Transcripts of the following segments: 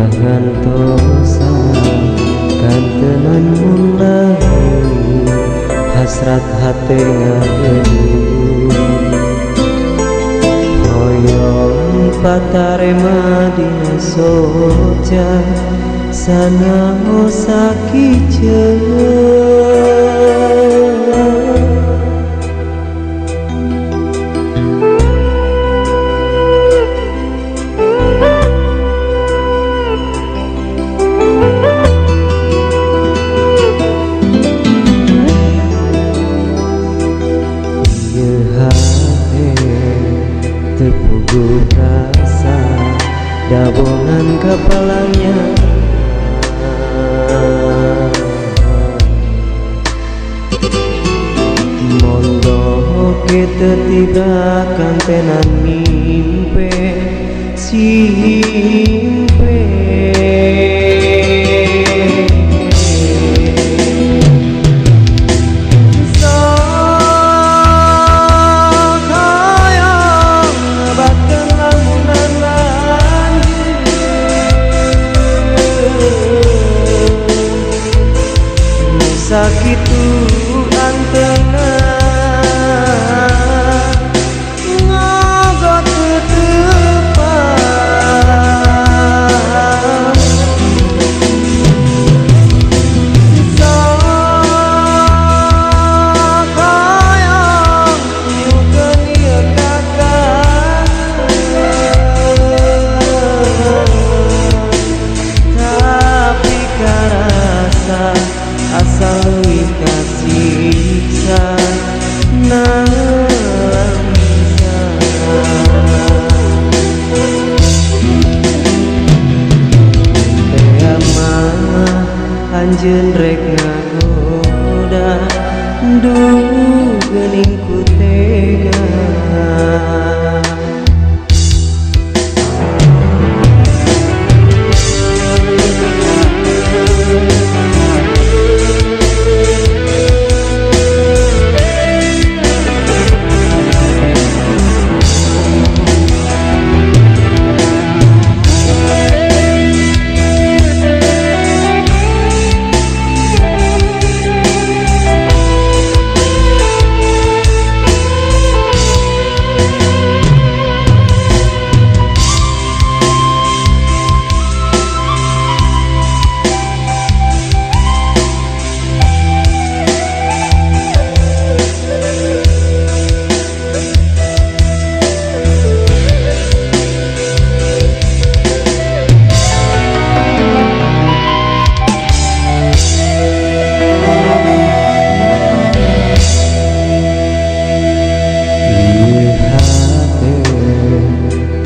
ngantosa kantenan mulai hasrat hati ngadedu hoyong patare madina soja sana osaki tepuguh rasa dabongan kepalanya mondo kita tiba kantenan mimpi simpe sakit antena ngogot tetepan sakayang nyukeun ieu kakak tapi karasa asal kasih siksa nalangsa teama anjeun rek ngagoda duh geuning ku tega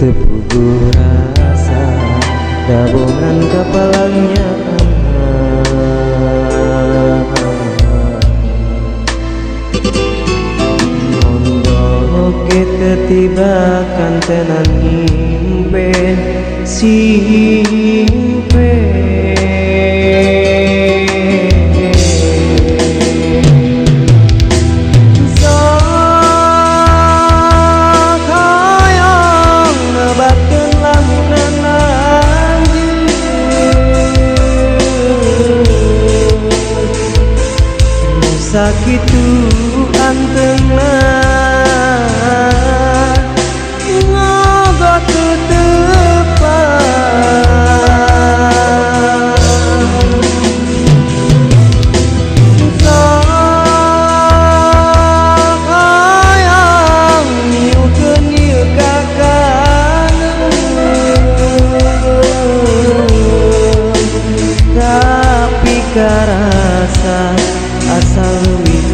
tepuguh rasa dabongan kepalanya mondo kita tiba kantenan mimpi simpe sakitu antena ngogot tetepan sakayang nyukeun ieu kakak tapi karasa asal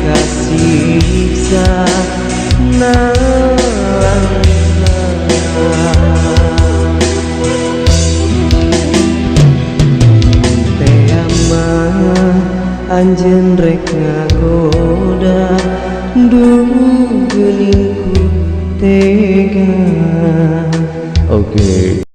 kasih siksa nalangsa teama anjeun rek ngagoda duh geuning ku tega. Oke.